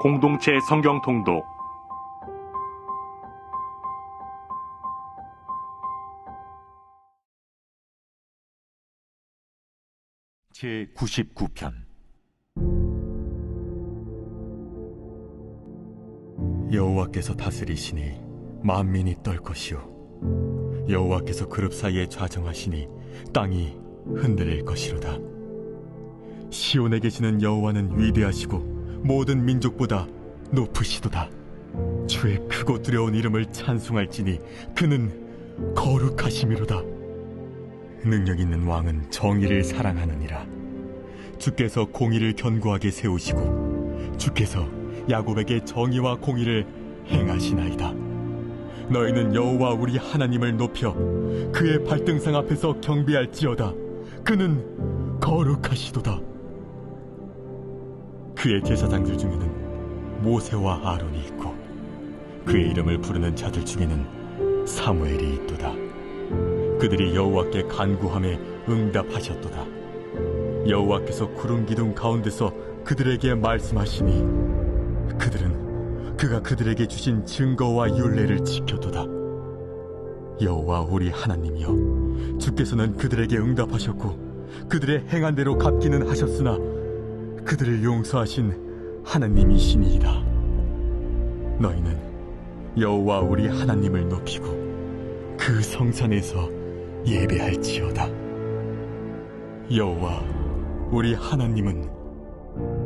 공동체 성경 통독 제99편 여호와께서 다스리시니 만민이 떨 것이요 여호와께서 그룹 사이에 좌정하시니 땅이 흔들릴 것이로다. 시온에 계시는 여호와는 위대하시고 모든 민족보다 높으시도다. 주의 크고 두려운 이름을 찬송할지니 그는 거룩하심이로다. 능력 있는 왕은 정의를 사랑하느니라. 주께서 공의를 견고하게 세우시고 주께서 야곱에게 정의와 공의를 행하시나이다. 너희는 여호와 우리 하나님을 높여 그의 발등상 앞에서 경배할지어다. 그는 거룩하시도다. 그의 제사장들 중에는 모세와 아론이 있고 그의 이름을 부르는 자들 중에는 사무엘이 있도다. 그들이 여호와께 간구함에 응답하셨도다. 여호와께서 구름 기둥 가운데서 그들에게 말씀하시니 그들은 그가 그들에게 주신 증거와 율례를 지켰도다. 여호와 우리 하나님이여, 주께서는 그들에게 응답하셨고 그들의 행한 대로 갚기는 하셨으나 그들을 용서하신 하나님이시니이다. 너희는 여호와 우리 하나님을 높이고 그 성산에서 예배할지어다. 여호와 우리 하나님은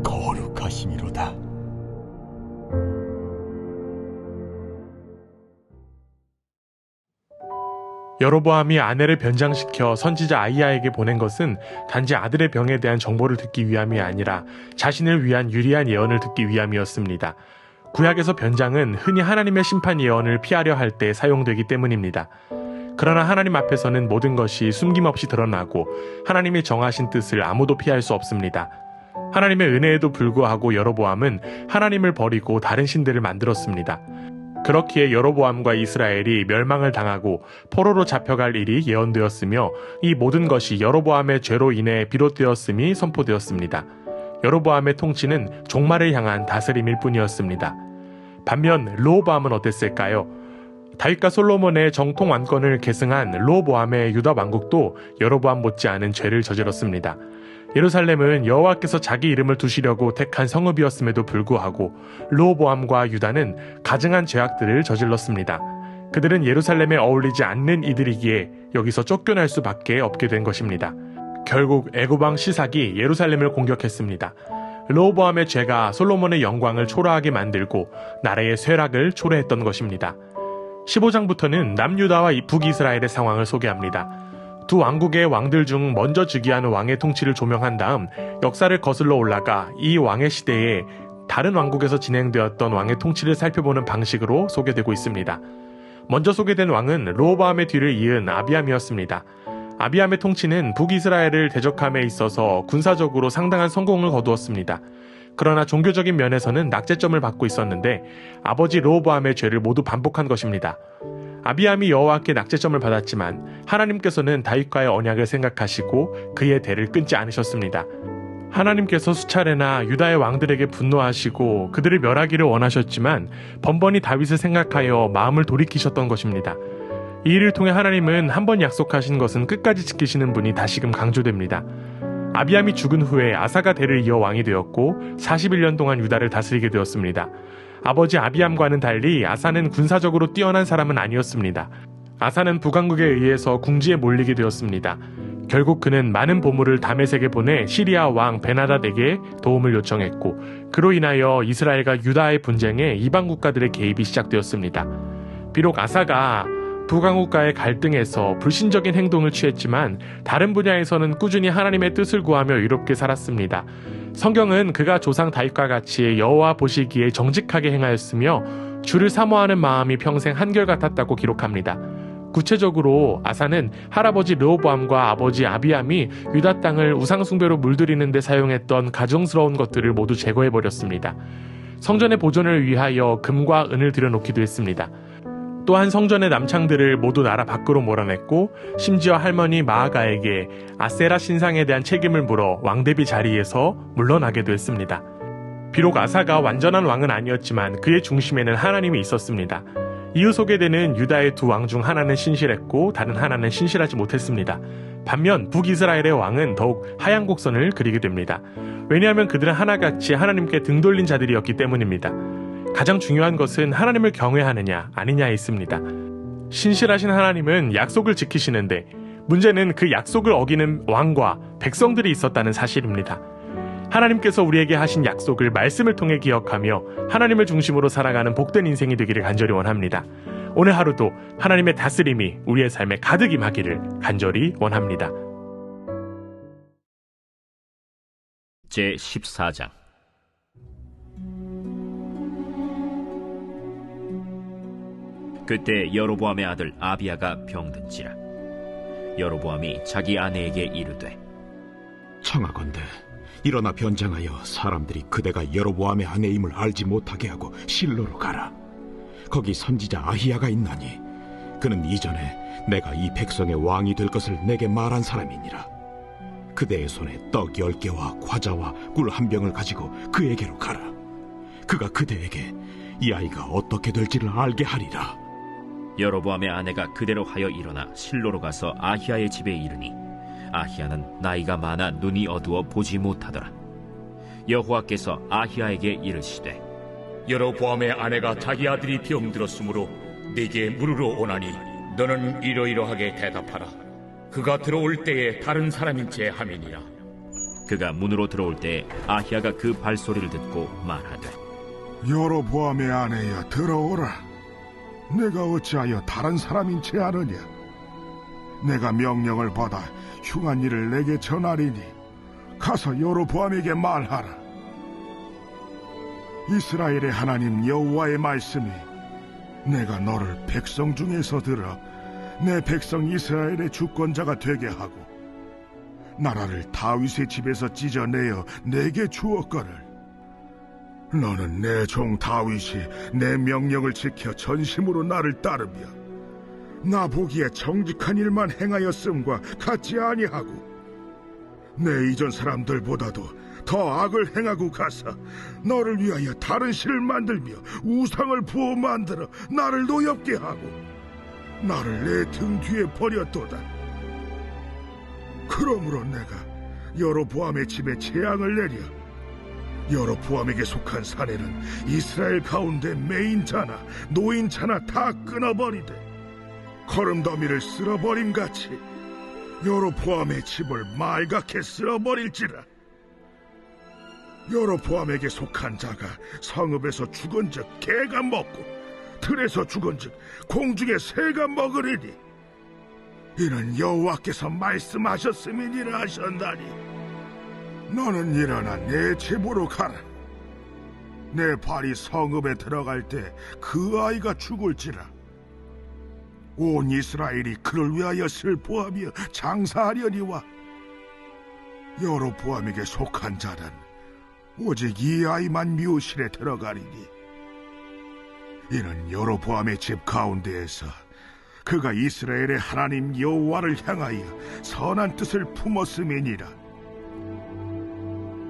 거룩하심이로다. 여로보암이 아내를 변장시켜 선지자 아히야에게 보낸 것은 단지 아들의 병에 대한 정보를 듣기 위함이 아니라 자신을 위한 유리한 예언을 듣기 위함이었습니다. 구약에서 변장은 흔히 하나님의 심판 예언을 피하려 할 때 사용되기 때문입니다. 그러나 하나님 앞에서는 모든 것이 숨김없이 드러나고 하나님이 정하신 뜻을 아무도 피할 수 없습니다. 하나님의 은혜에도 불구하고 여로보암은 하나님을 버리고 다른 신들을 만들었습니다. 그렇기에 여로보암과 이스라엘이 멸망을 당하고 포로로 잡혀갈 일이 예언되었으며 이 모든 것이 여로보암의 죄로 인해 비롯되었음이 선포되었습니다. 여로보암의 통치는 종말을 향한 다스림일 뿐이었습니다. 반면 르호보암은 어땠을까요? 다윗과 솔로몬의 정통 왕권을 계승한 르호보암의 유다 왕국도 여로보암 못지않은 죄를 저질렀습니다. 예루살렘은 여호와께서 자기 이름을 두시려고 택한 성읍이었음에도 불구하고 르호보암과 유다는 가증한 죄악들을 저질렀습니다. 그들은 예루살렘에 어울리지 않는 이들이기에 여기서 쫓겨날 수밖에 없게 된 것입니다. 결국 애굽왕 시삭이 예루살렘을 공격했습니다. 르호보암의 죄가 솔로몬의 영광을 초라하게 만들고 나라의 쇠락을 초래했던 것입니다. 15장부터는 남유다와 북이스라엘의 상황을 소개합니다. 두 왕국의 왕들 중 먼저 즉위한 왕의 통치를 조명한 다음 역사를 거슬러 올라가 이 왕의 시대에 다른 왕국에서 진행되었던 왕의 통치를 살펴보는 방식으로 소개되고 있습니다. 먼저 소개된 왕은 르호보암의 뒤를 이은 아비암이었습니다. 아비암의 통치는 북이스라엘을 대적함에 있어서 군사적으로 상당한 성공을 거두었습니다. 그러나 종교적인 면에서는 낙제점을 받고 있었는데 아버지 르호보암의 죄를 모두 반복한 것입니다. 아비암이 여호와께 낙제점을 받았지만 하나님께서는 다윗과의 언약을 생각하시고 그의 대를 끊지 않으셨습니다. 하나님께서 수차례나 유다의 왕들에게 분노하시고 그들을 멸하기를 원하셨지만 번번이 다윗을 생각하여 마음을 돌이키셨던 것입니다. 이 일을 통해 하나님은 한 번 약속하신 것은 끝까지 지키시는 분이 다시금 강조됩니다. 아비암이 죽은 후에 아사가 대를 이어 왕이 되었고 41년 동안 유다를 다스리게 되었습니다. 아버지 아비암과는 달리 아사는 군사적으로 뛰어난 사람은 아니었습니다. 아사는 북왕국에 의해서 궁지에 몰리게 되었습니다. 결국 그는 많은 보물을 다메섹에 보내 시리아 왕 베나닷에게 도움을 요청했고 그로 인하여 이스라엘과 유다의 분쟁에 이방 국가들의 개입이 시작되었습니다. 비록 아사가 북왕국과의 갈등에서 불신적인 행동을 취했지만 다른 분야에서는 꾸준히 하나님의 뜻을 구하며 의롭게 살았습니다. 성경은 그가 조상 다윗과 같이 여호와 보시기에 정직하게 행하였으며 주를 사모하는 마음이 평생 한결같았다고 기록합니다. 구체적으로 아사는 할아버지 르호보암과 아버지 아비암이 유다 땅을 우상숭배로 물들이는 데 사용했던 가증스러운 것들을 모두 제거해버렸습니다. 성전의 보존을 위하여 금과 은을 들여놓기도 했습니다. 또한 성전의 남창들을 모두 나라 밖으로 몰아냈고 심지어 할머니 마아가에게 아세라 신상에 대한 책임을 물어 왕대비 자리에서 물러나게도 했습니다. 비록 아사가 완전한 왕은 아니었지만 그의 중심에는 하나님이 있었습니다. 이후 소개되는 유다의 두 왕 중 하나는 신실했고 다른 하나는 신실하지 못했습니다. 반면 북이스라엘의 왕은 더욱 하얀 곡선을 그리게 됩니다. 왜냐하면 그들은 하나같이 하나님께 등 돌린 자들이었기 때문입니다. 가장 중요한 것은 하나님을 경외하느냐 아니냐에 있습니다. 신실하신 하나님은 약속을 지키시는데 문제는 그 약속을 어기는 왕과 백성들이 있었다는 사실입니다. 하나님께서 우리에게 하신 약속을 말씀을 통해 기억하며 하나님을 중심으로 살아가는 복된 인생이 되기를 간절히 원합니다. 오늘 하루도 하나님의 다스림이 우리의 삶에 가득 임하기를 간절히 원합니다. 제14장 그때 여로보암의 아들 아비야가 병든지라. 여로보암이 자기 아내에게 이르되 청하건대 일어나 변장하여 사람들이 그대가 여로보암의 아내임을 알지 못하게 하고 실로로 가라. 거기 선지자 아히야가 있나니 그는 이전에 내가 이 백성의 왕이 될 것을 내게 말한 사람이니라. 그대의 손에 떡 10개와 과자와 꿀 1병을 가지고 그에게로 가라. 그가 그대에게 이 아이가 어떻게 될지를 알게 하리라. 여로보암의 아내가 그대로 하여 일어나 실로로 가서 아히야의 집에 이르니 아히야는 나이가 많아 눈이 어두워 보지 못하더라. 여호와께서 아히야에게 이르시되 여로보암의 아내가 자기 아들이 병들었으므로 네게 물으러 오나니 너는 이러이러하게 대답하라. 그가 들어올 때에 다른 사람인 채 함이니라. 그가 문으로 들어올 때에 아히야가 그 발소리를 듣고 말하되 여로보암의 아내여 들어오라. 내가 어찌하여 다른 사람인 채 하느냐. 내가 명령을 받아 흉한 일을 내게 전하리니 가서 여로보암에게 말하라. 이스라엘의 하나님 여호와의 말씀이 내가 너를 백성 중에서 들어 내 백성 이스라엘의 주권자가 되게 하고 나라를 다윗의 집에서 찢어내어 내게 주었거늘 너는 내 종 다윗이 내 명령을 지켜 전심으로 나를 따르며 나 보기에 정직한 일만 행하였음과 같지 아니하고 내 이전 사람들보다도 더 악을 행하고 가서 너를 위하여 다른 신을 만들며 우상을 부어 만들어 나를 노엽게 하고 나를 내 등 뒤에 버렸도다. 그러므로 내가 여로보암의 집에 재앙을 내려 여로보암에게 속한 사내는 이스라엘 가운데 매인자나 노인자나 다 끊어버리되 거름더미를 쓸어버림같이 여로보암의 집을 말갛게 쓸어버릴지라. 여로보암에게 속한 자가 성읍에서 죽은즉 개가 먹고 들에서 죽은즉 공중의 새가 먹으리니 이는 여호와께서 말씀하셨음이니라 하셨나니 너는 일어나 내 집으로 가라. 내 발이 성읍에 들어갈 때 그 아이가 죽을지라. 온 이스라엘이 그를 위하여 슬퍼하며 장사하려니와 여로보암에게 속한 자는 오직 이 아이만 묘실에 들어가리니 이는 여로보암의 집 가운데에서 그가 이스라엘의 하나님 여호와를 향하여 선한 뜻을 품었음이니라.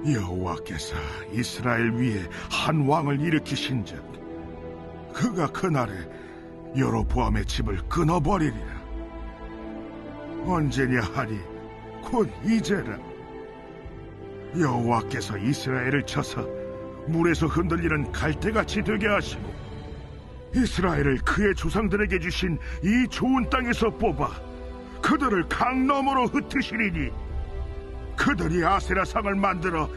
여호와께서 이스라엘 위에 한 왕을 일으키신즉 그가 그날에 여로보암의 집을 끊어버리리라. 언제냐 하니 곧 이제라. 여호와께서 이스라엘을 쳐서 물에서 흔들리는 갈대같이 되게 하시고 이스라엘을 그의 조상들에게 주신 이 좋은 땅에서 뽑아 그들을 강 너머로 흩으시리니 그들이 아세라상을 만들어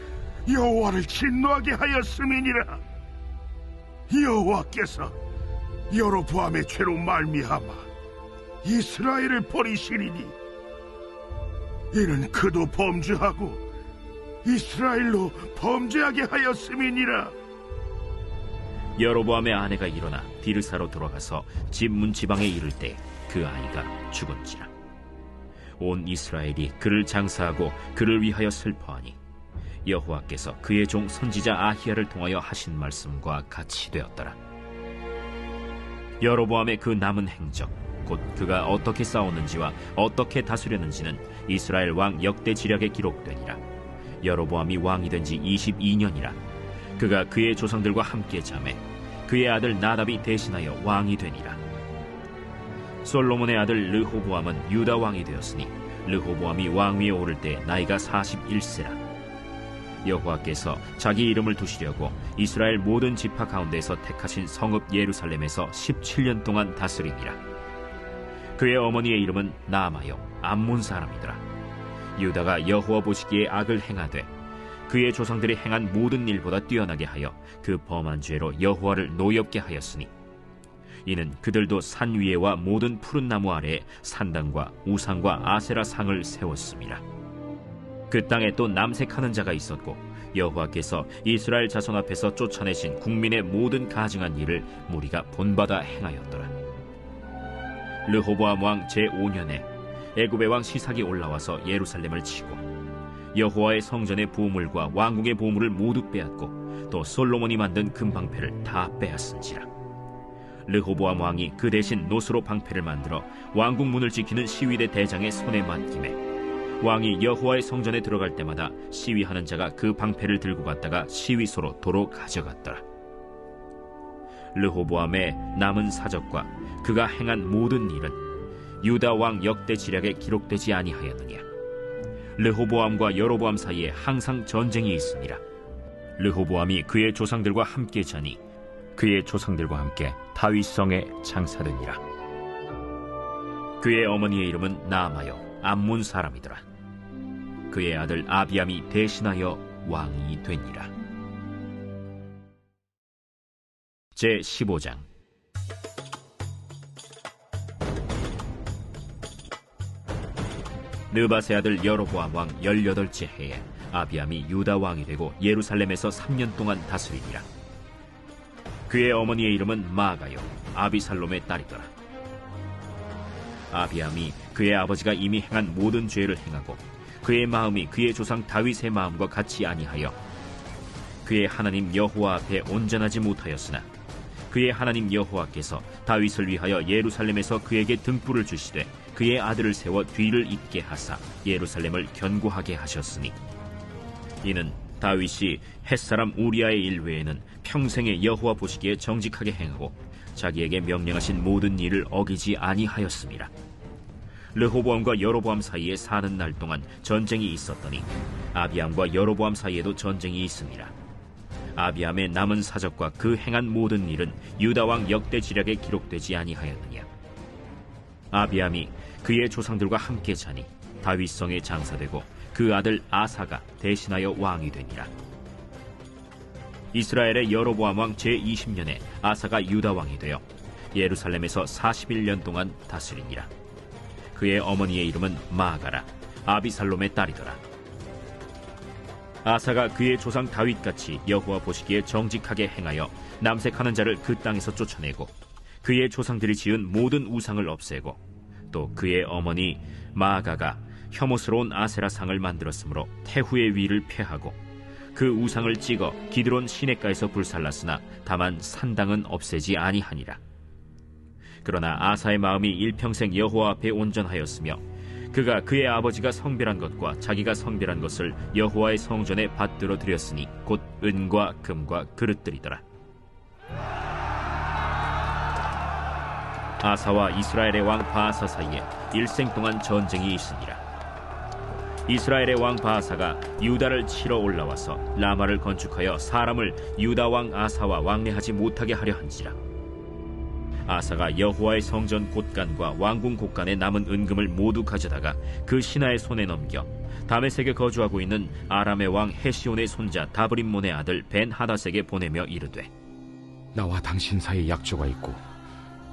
여호와를 진노하게 하였음이니라. 여호와께서 여로보암의 죄로 말미암아 이스라엘을 버리시리니 이는 그도 범죄하고 이스라엘로 범죄하게 하였음이니라. 여로보암의 아내가 일어나 디르사로 돌아가서 집 문지방에 이를 때 그 아이가 죽은지라. 온 이스라엘이 그를 장사하고 그를 위하여 슬퍼하니 여호와께서 그의 종 선지자 아히야를 통하여 하신 말씀과 같이 되었더라. 여로보암의 그 남은 행적 곧 그가 어떻게 싸웠는지와 어떻게 다스렸는지는 이스라엘 왕 역대 지략에 기록되니라. 여로보암이 왕이 된 지 22년이라. 그가 그의 조상들과 함께 자매 그의 아들 나답이 대신하여 왕이 되니라. 솔로몬의 아들 르호보암은 유다 왕이 되었으니 르호보암이 왕위에 오를 때 나이가 41세라. 여호와께서 자기 이름을 두시려고 이스라엘 모든 지파 가운데서 택하신 성읍 예루살렘에서 17년 동안 다스리니라. 그의 어머니의 이름은 나아마요 암몬 사람이더라. 유다가 여호와 보시기에 악을 행하되 그의 조상들이 행한 모든 일보다 뛰어나게 하여 그 범한 죄로 여호와를 노엽게 하였으니 이는 그들도 산 위에와 모든 푸른 나무 아래에 산당과 우상과 아세라 상을 세웠습니다. 그 땅에 또 남색하는 자가 있었고 여호와께서 이스라엘 자손 앞에서 쫓아내신 국민의 모든 가증한 일을 무리가 본받아 행하였더라. 르호보암 왕 제5년에 애굽의 왕 시삭이 올라와서 예루살렘을 치고 여호와의 성전의 보물과 왕궁의 보물을 모두 빼앗고 또 솔로몬이 만든 금방패를 다 빼앗은지라. 르호보암 왕이 그 대신 노스로 방패를 만들어 왕궁 문을 지키는 시위대 대장의 손에 맡기매 왕이 여호와의 성전에 들어갈 때마다 시위하는 자가 그 방패를 들고 갔다가 시위소로 도로 가져갔더라. 르호보암의 남은 사적과 그가 행한 모든 일은 유다 왕 역대 지략에 기록되지 아니하였느냐. 르호보암과 여로보암 사이에 항상 전쟁이 있으니라. 르호보암이 그의 조상들과 함께 자니 그의 조상들과 함께 다윗성에 장사되니라. 그의 어머니의 이름은 나아마요 암몬 사람이더라. 그의 아들 아비암이 대신하여 왕이 되니라. 제15장. 느밧의 아들 여로보암 왕 18째 해에 아비암이 유다 왕이 되고 예루살렘에서 3년 동안 다스리니라. 그의 어머니의 이름은 마아가요 아비살롬의 딸이더라. 아비암이 그의 아버지가 이미 행한 모든 죄를 행하고 그의 마음이 그의 조상 다윗의 마음과 같이 아니하여 그의 하나님 여호와 앞에 온전하지 못하였으나 그의 하나님 여호와께서 다윗을 위하여 예루살렘에서 그에게 등불을 주시되 그의 아들을 세워 뒤를 잇게 하사 예루살렘을 견고하게 하셨으니 이는 다윗이 햇사람 우리아의 일 외에는 평생에 여호와 보시기에 정직하게 행하고 자기에게 명령하신 모든 일을 어기지 아니하였습니다. 르호보암과 여로보암 사이에 사는 날 동안 전쟁이 있었더니 아비암과 여로보암 사이에도 전쟁이 있습니다. 아비암의 남은 사적과 그 행한 모든 일은 유다왕 역대 지략에 기록되지 아니하였느냐. 아비암이 그의 조상들과 함께 자니 다윗성에 장사되고 그 아들 아사가 대신하여 왕이 되니라. 이스라엘의 여로보암 왕 제20년에 아사가 유다 왕이 되어 예루살렘에서 41년 동안 다스리니라. 그의 어머니의 이름은 마아가라 아비살롬의 딸이더라. 아사가 그의 조상 다윗같이 여호와 보시기에 정직하게 행하여 남색하는 자를 그 땅에서 쫓아내고 그의 조상들이 지은 모든 우상을 없애고 또 그의 어머니 마아가가 혐오스러운 아세라 상을 만들었으므로 태후의 위를 폐하고 그 우상을 찍어 기드론 시냇가에서 불살랐으나 다만 산당은 없애지 아니하니라. 그러나 아사의 마음이 일평생 여호와 앞에 온전하였으며 그가 그의 아버지가 성별한 것과 자기가 성별한 것을 여호와의 성전에 받들어 드렸으니 곧 은과 금과 그릇들이더라. 아사와 이스라엘의 왕 바아사 사이에 일생 동안 전쟁이 있으니라. 이스라엘의 왕 바아사가 유다를 치러 올라와서 라마를 건축하여 사람을 유다 왕 아사와 왕래하지 못하게 하려 한지라. 아사가 여호와의 성전 곳간과 왕궁 곳간에 남은 은금을 모두 가져다가 그 신하의 손에 넘겨 다메섹에 거주하고 있는 아람의 왕 헤시온의 손자 다브림몬의 아들 벤하닷에게 보내며 이르되 나와 당신 사이에 약조가 있고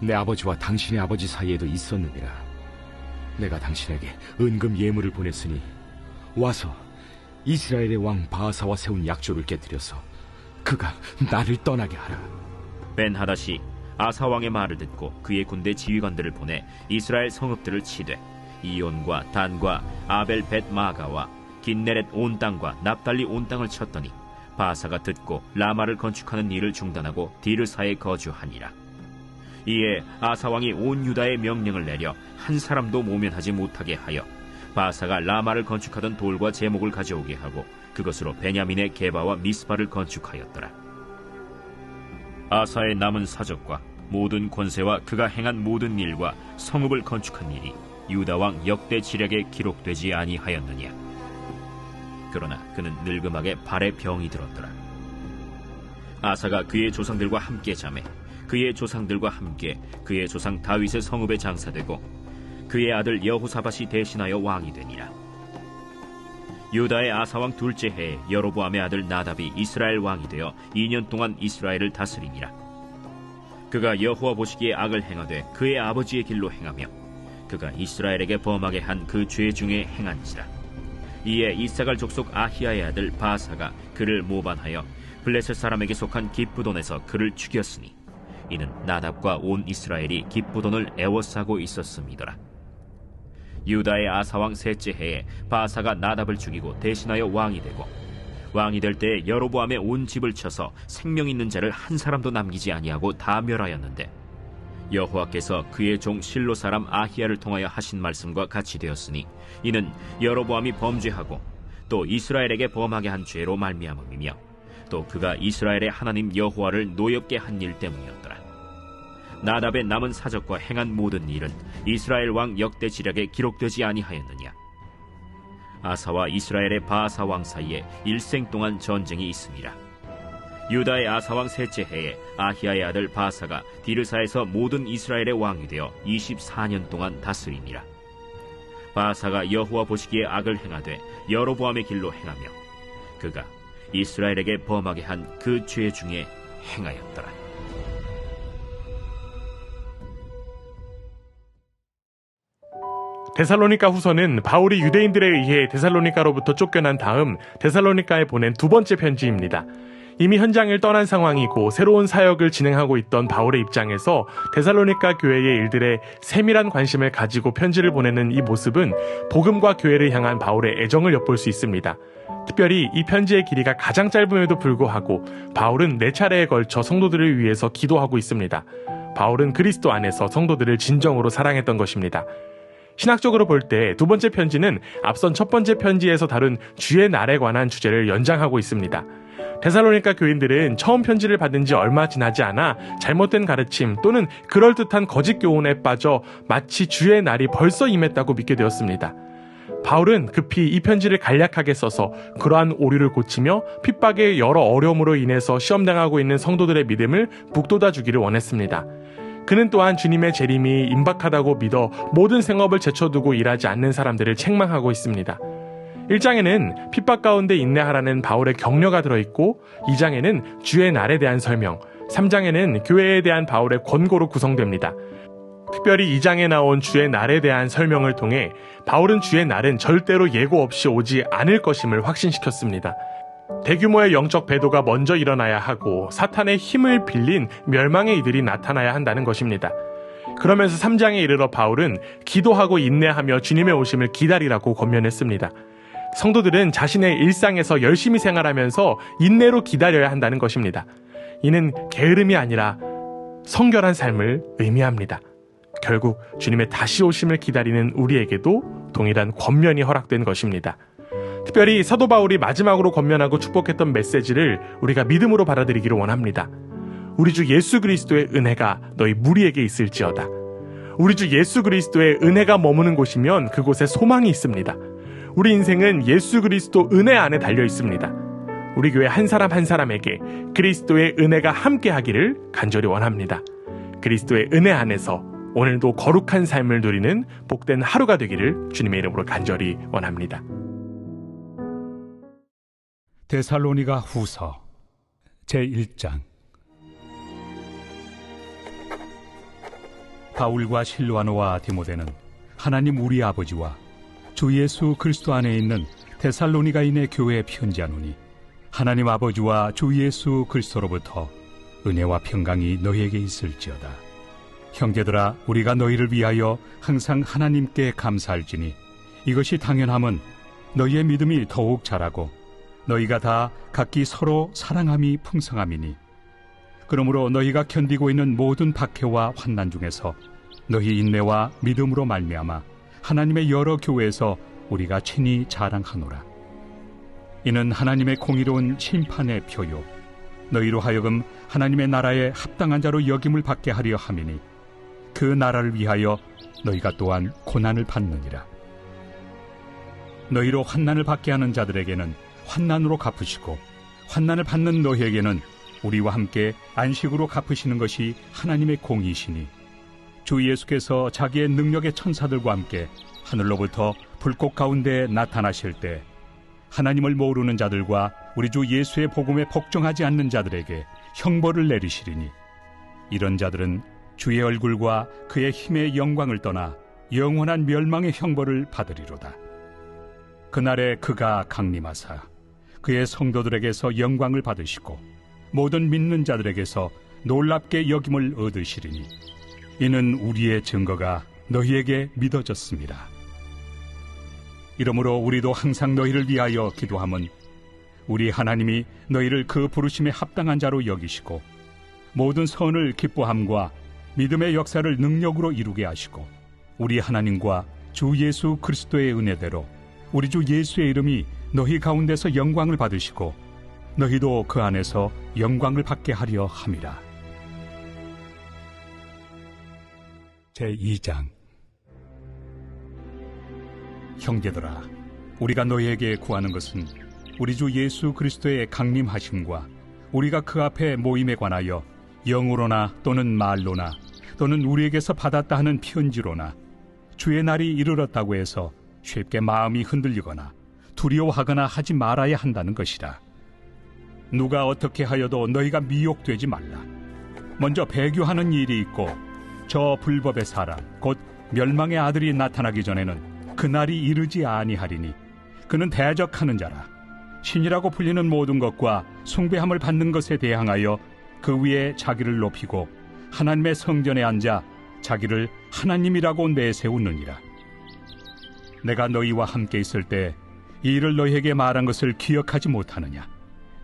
내 아버지와 당신의 아버지 사이에도 있었느니라. 내가 당신에게 은금 예물을 보냈으니 와서 이스라엘의 왕 바아사와 세운 약조를 깨뜨려서 그가 나를 떠나게 하라. 벤하닷이 아사 왕의 말을 듣고 그의 군대 지휘관들을 보내 이스라엘 성읍들을 치되 이온과 단과 아벨 벳 마가와 긴네렛 온 땅과 납달리 온 땅을 쳤더니 바아사가 듣고 라마를 건축하는 일을 중단하고 디르사에 거주하니라. 이에 아사 왕이 온 유다에 명령을 내려 한 사람도 모면하지 못하게 하여 바아사가 라마를 건축하던 돌과 제목을 가져오게 하고 그것으로 베냐민의 게바와 미스바를 건축하였더라. 아사의 남은 사적과 모든 권세와 그가 행한 모든 일과 성읍을 건축한 일이 유다 왕 역대 지략에 기록되지 아니하였느냐. 그러나 그는 늙음하게 발에 병이 들었더라. 아사가 그의 조상들과 함께 자매 그의 조상들과 함께 그의 조상 다윗의 성읍에 장사되고 그의 아들 여호사밧이 대신하여 왕이 되니라. 유다의 아사왕 둘째 해에 여로보암의 아들 나답이 이스라엘 왕이 되어 2년 동안 이스라엘을 다스리니라. 그가 여호와 보시기에 악을 행하되 그의 아버지의 길로 행하며 그가 이스라엘에게 범하게 한 그 죄 중에 행한지라. 이에 이사갈 족속 아히야의 아들 바사가 그를 모반하여 블레셋 사람에게 속한 깁부돈에서 그를 죽였으니 이는 나답과 온 이스라엘이 깁부돈을 애워싸고 있었음이더라. 유다의 아사왕 셋째 해에 바사가 나답을 죽이고 대신하여 왕이 되고 왕이 될 때에 여로보암의 온 집을 쳐서 생명 있는 자를 한 사람도 남기지 아니하고 다 멸하였는데 여호와께서 그의 종 실로 사람 아히야를 통하여 하신 말씀과 같이 되었으니 이는 여로보암이 범죄하고 또 이스라엘에게 범하게 한 죄로 말미암음이며 또 그가 이스라엘의 하나님 여호와를 노엽게 한 일 때문이었더라. 나답의 남은 사적과 행한 모든 일은 이스라엘 왕 역대 지략에 기록되지 아니하였느냐. 아사와 이스라엘의 바사 왕 사이에 일생 동안 전쟁이 있습니다. 유다의 아사왕 셋째 해에 아히야의 아들 바사가 디르사에서 모든 이스라엘의 왕이 되어 24년 동안 다스리니라. 바사가 여호와 보시기에 악을 행하되 여로보암의 길로 행하며 그가 이스라엘에게 범하게 한 그 죄 중에 행하였더라. 데살로니가 후서는 바울이 유대인들에 의해 데살로니가로부터 쫓겨난 다음 데살로니가에 보낸 두 번째 편지입니다. 이미 현장을 떠난 상황이고 새로운 사역을 진행하고 있던 바울의 입장에서 데살로니가 교회의 일들에 세밀한 관심을 가지고 편지를 보내는 이 모습은 복음과 교회를 향한 바울의 애정을 엿볼 수 있습니다. 특별히 이 편지의 길이가 가장 짧음에도 불구하고 바울은 4차례에 걸쳐 성도들을 위해서 기도하고 있습니다. 바울은 그리스도 안에서 성도들을 진정으로 사랑했던 것입니다. 신학적으로 볼 때 두 번째 편지는 앞선 첫 번째 편지에서 다룬 주의 날에 관한 주제를 연장하고 있습니다. 데살로니가 교인들은 처음 편지를 받은 지 얼마 지나지 않아 잘못된 가르침 또는 그럴듯한 거짓 교훈에 빠져 마치 주의 날이 벌써 임했다고 믿게 되었습니다. 바울은 급히 이 편지를 간략하게 써서 그러한 오류를 고치며 핍박의 여러 어려움으로 인해서 시험당하고 있는 성도들의 믿음을 북돋아 주기를 원했습니다. 그는 또한 주님의 재림이 임박하다고 믿어 모든 생업을 제쳐두고 일하지 않는 사람들을 책망하고 있습니다. 1장에는 핍박 가운데 인내하라는 바울의 격려가 들어있고 2장에는 주의 날에 대한 설명, 3장에는 교회에 대한 바울의 권고로 구성됩니다. 특별히 2장에 나온 주의 날에 대한 설명을 통해 바울은 주의 날은 절대로 예고 없이 오지 않을 것임을 확신시켰습니다. 대규모의 영적 배도가 먼저 일어나야 하고 사탄의 힘을 빌린 멸망의 이들이 나타나야 한다는 것입니다. 그러면서 3장에 이르러 바울은 기도하고 인내하며 주님의 오심을 기다리라고 권면했습니다. 성도들은 자신의 일상에서 열심히 생활하면서 인내로 기다려야 한다는 것입니다. 이는 게으름이 아니라 성결한 삶을 의미합니다. 결국 주님의 다시 오심을 기다리는 우리에게도 동일한 권면이 허락된 것입니다. 특별히 사도 바울이 마지막으로 권면하고 축복했던 메시지를 우리가 믿음으로 받아들이기를 원합니다. 우리 주 예수 그리스도의 은혜가 너희 무리에게 있을지어다. 우리 주 예수 그리스도의 은혜가 머무는 곳이면 그곳에 소망이 있습니다. 우리 인생은 예수 그리스도 은혜 안에 달려 있습니다. 우리 교회 한 사람 한 사람에게 그리스도의 은혜가 함께하기를 간절히 원합니다. 그리스도의 은혜 안에서 오늘도 거룩한 삶을 누리는 복된 하루가 되기를 주님의 이름으로 간절히 원합니다. 데살로니가 후서 제1장. 바울과 실와노와 디모데는 하나님 우리 아버지와 주 예수 그리스도 안에 있는 데살로니가인의 교회에 편지하노니 하나님 아버지와 주 예수 그리스도로부터 은혜와 평강이 너희에게 있을지어다. 형제들아, 우리가 너희를 위하여 항상 하나님께 감사할지니 이것이 당연함은 너희의 믿음이 더욱 자라고 너희가 다 각기 서로 사랑함이 풍성함이니 그러므로 너희가 견디고 있는 모든 박해와 환난 중에서 너희 인내와 믿음으로 말미암아 하나님의 여러 교회에서 우리가 친히 자랑하노라. 이는 하나님의 공의로운 심판의 표요 너희로 하여금 하나님의 나라에 합당한 자로 여김을 받게 하려 함이니 그 나라를 위하여 너희가 또한 고난을 받느니라. 너희로 환난을 받게 하는 자들에게는 환난으로 갚으시고 환난을 받는 너희에게는 우리와 함께 안식으로 갚으시는 것이 하나님의 공의시니 주 예수께서 자기의 능력의 천사들과 함께 하늘로부터 불꽃 가운데 나타나실 때 하나님을 모르는 자들과 우리 주 예수의 복음에 복종하지 않는 자들에게 형벌을 내리시리니 이런 자들은 주의 얼굴과 그의 힘의 영광을 떠나 영원한 멸망의 형벌을 받으리로다. 그날에 그가 강림하사 그의 성도들에게서 영광을 받으시고 모든 믿는 자들에게서 놀랍게 여김을 얻으시리니 이는 우리의 증거가 너희에게 믿어졌습니다. 이러므로 우리도 항상 너희를 위하여 기도함은 우리 하나님이 너희를 그 부르심에 합당한 자로 여기시고 모든 선을 기뻐함과 믿음의 역사를 능력으로 이루게 하시고 우리 하나님과 주 예수 그리스도의 은혜대로 우리 주 예수의 이름이 너희 가운데서 영광을 받으시고 너희도 그 안에서 영광을 받게 하려 함이라. 제2장. 형제들아, 우리가 너희에게 구하는 것은 우리 주 예수 그리스도의 강림하심과 우리가 그 앞에 모임에 관하여 영으로나 또는 말로나 또는 우리에게서 받았다 하는 편지로나 주의 날이 이르렀다고 해서 쉽게 마음이 흔들리거나 두려워하거나 하지 말아야 한다는 것이라. 누가 어떻게 하여도 너희가 미혹되지 말라. 먼저 배교하는 일이 있고 저 불법의 사람 곧 멸망의 아들이 나타나기 전에는 그 날이 이르지 아니하리니 그는 대적하는 자라. 신이라고 불리는 모든 것과 숭배함을 받는 것에 대항하여 그 위에 자기를 높이고 하나님의 성전에 앉아 자기를 하나님이라고 내세우느니라. 내가 너희와 함께 있을 때 이 일을 너희에게 말한 것을 기억하지 못하느냐?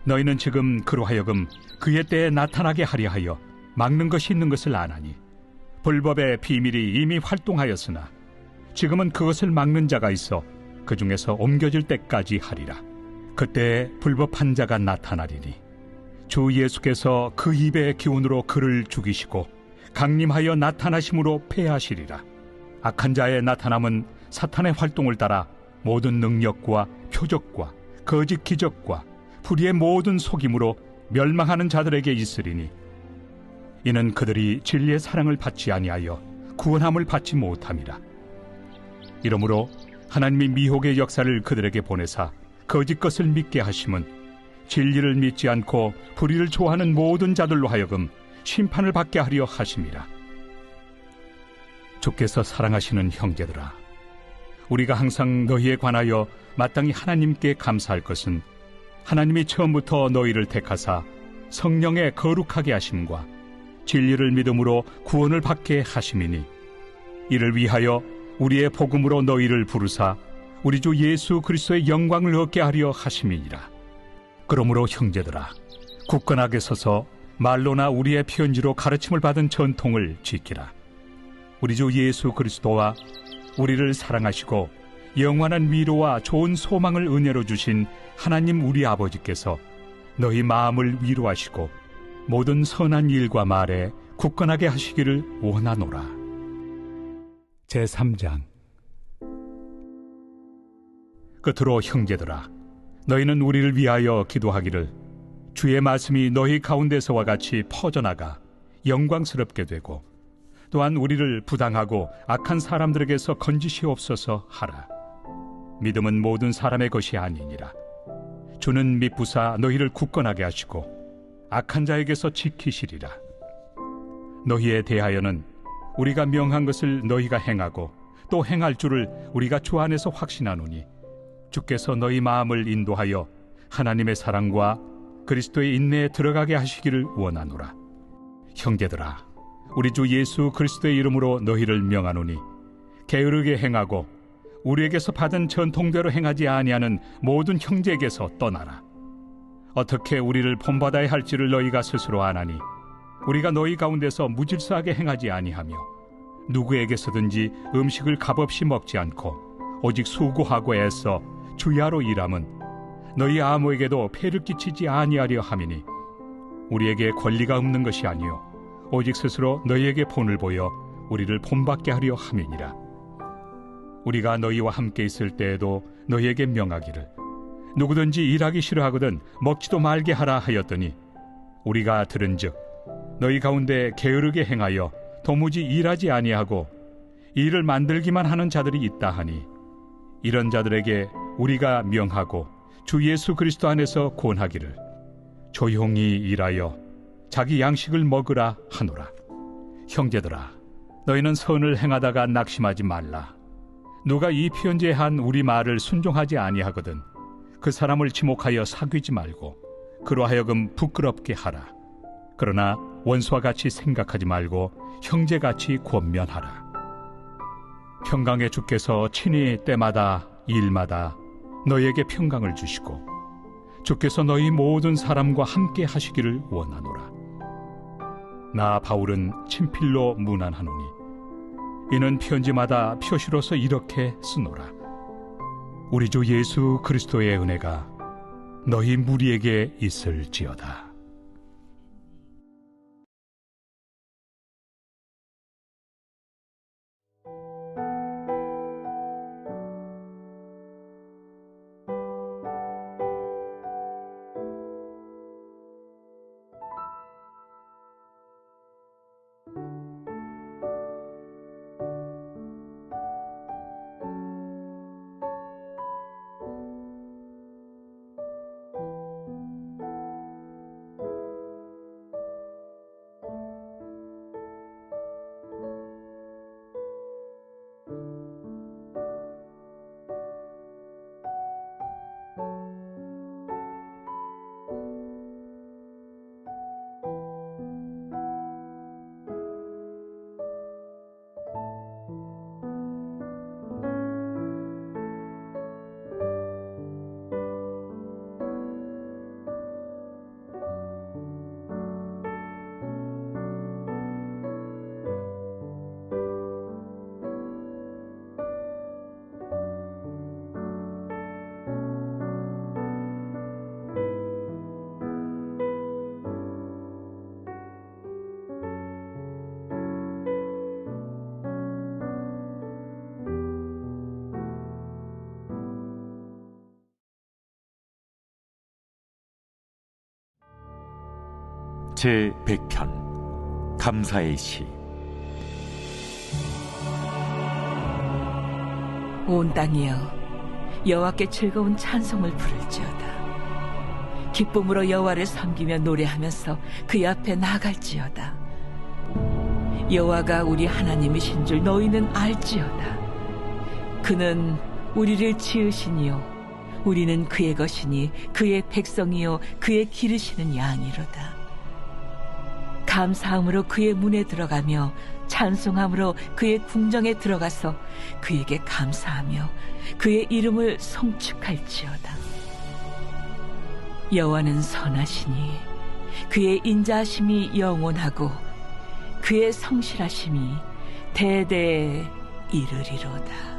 너희는 지금 그로 하여금 그의 때에 나타나게 하려 하여 막는 것이 있는 것을 아나니 불법의 비밀이 이미 활동하였으나 지금은 그것을 막는 자가 있어 그 중에서 옮겨질 때까지 하리라. 그때 불법한 자가 나타나리니 주 예수께서 그 입의 기운으로 그를 죽이시고 강림하여 나타나심으로 패하시리라. 악한 자의 나타남은 사탄의 활동을 따라 모든 능력과 표적과 거짓 기적과 불의의 모든 속임으로 멸망하는 자들에게 있으리니 이는 그들이 진리의 사랑을 받지 아니하여 구원함을 받지 못함이라. 이러므로 하나님이 미혹의 역사를 그들에게 보내사 거짓 것을 믿게 하심은 진리를 믿지 않고 불의를 좋아하는 모든 자들로 하여금 심판을 받게 하려 하심이라. 주께서 사랑하시는 형제들아, 우리가 항상 너희에 관하여 마땅히 하나님께 감사할 것은 하나님이 처음부터 너희를 택하사 성령에 거룩하게 하심과 진리를 믿음으로 구원을 받게 하심이니 이를 위하여 우리의 복음으로 너희를 부르사 우리 주 예수 그리스도의 영광을 얻게 하려 하심이니라. 그러므로 형제들아, 굳건하게 서서 말로나 우리의 편지로 가르침을 받은 전통을 지키라. 우리 주 예수 그리스도와 우리를 사랑하시고 영원한 위로와 좋은 소망을 은혜로 주신 하나님 우리 아버지께서 너희 마음을 위로하시고 모든 선한 일과 말에 굳건하게 하시기를 원하노라. 제3장. 끝으로 형제들아, 너희는 우리를 위하여 기도하기를 주의 말씀이 너희 가운데서와 같이 퍼져나가 영광스럽게 되고 또한 우리를 부당하고 악한 사람들에게서 건지시옵소서 하라. 믿음은 모든 사람의 것이 아니니라. 주는 미쁘사 너희를 굳건하게 하시고 악한 자에게서 지키시리라. 너희에 대하여는 우리가 명한 것을 너희가 행하고 또 행할 줄을 우리가 주 안에서 확신하노니 주께서 너희 마음을 인도하여 하나님의 사랑과 그리스도의 인내에 들어가게 하시기를 원하노라. 형제들아, 우리 주 예수 그리스도의 이름으로 너희를 명하노니 게으르게 행하고 우리에게서 받은 전통대로 행하지 아니하는 모든 형제에게서 떠나라. 어떻게 우리를 본받아야 할지를 너희가 스스로 아나니 우리가 너희 가운데서 무질서하게 행하지 아니하며 누구에게서든지 음식을 값없이 먹지 않고 오직 수고하고 애써 주야로 일함은 너희 아무에게도 폐를 끼치지 아니하려 함이니 우리에게 권리가 없는 것이 아니요 오직 스스로 너희에게 본을 보여 우리를 본받게 하려 함이니라. 우리가 너희와 함께 있을 때에도 너희에게 명하기를 누구든지 일하기 싫어하거든 먹지도 말게 하라 하였더니 우리가 들은즉 너희 가운데 게으르게 행하여 도무지 일하지 아니하고 일을 만들기만 하는 자들이 있다 하니 이런 자들에게 우리가 명하고 주 예수 그리스도 안에서 권하기를 조용히 일하여 자기 양식을 먹으라 하노라. 형제들아, 너희는 선을 행하다가 낙심하지 말라. 누가 이 편지에 한 우리 말을 순종하지 아니하거든 그 사람을 지목하여 사귀지 말고 그로 하여금 부끄럽게 하라. 그러나 원수와 같이 생각하지 말고 형제같이 권면하라. 평강의 주께서 친히 때마다 일마다 너희에게 평강을 주시고 주께서 너희 모든 사람과 함께 하시기를 원하노라. 나 바울은 친필로 문안하노니 이는 편지마다 표시로서 이렇게 쓰노라. 우리 주 예수 그리스도의 은혜가 너희 무리에게 있을지어다. 제100편 감사의 시. 온 땅이여 여호와께 즐거운 찬송을 부를지어다. 기쁨으로 여호와를 섬기며 노래하면서 그의 앞에 나아갈지어다. 여호와가 우리 하나님이신 줄 너희는 알지어다. 그는 우리를 지으시니요 우리는 그의 것이니 그의 백성이요 그의 기르시는 양이로다. 감사함으로 그의 문에 들어가며 찬송함으로 그의 궁정에 들어가서 그에게 감사하며 그의 이름을 송축할지어다. 여호와는 선하시니 그의 인자하심이 영원하고 그의 성실하심이 대대에 이르리로다.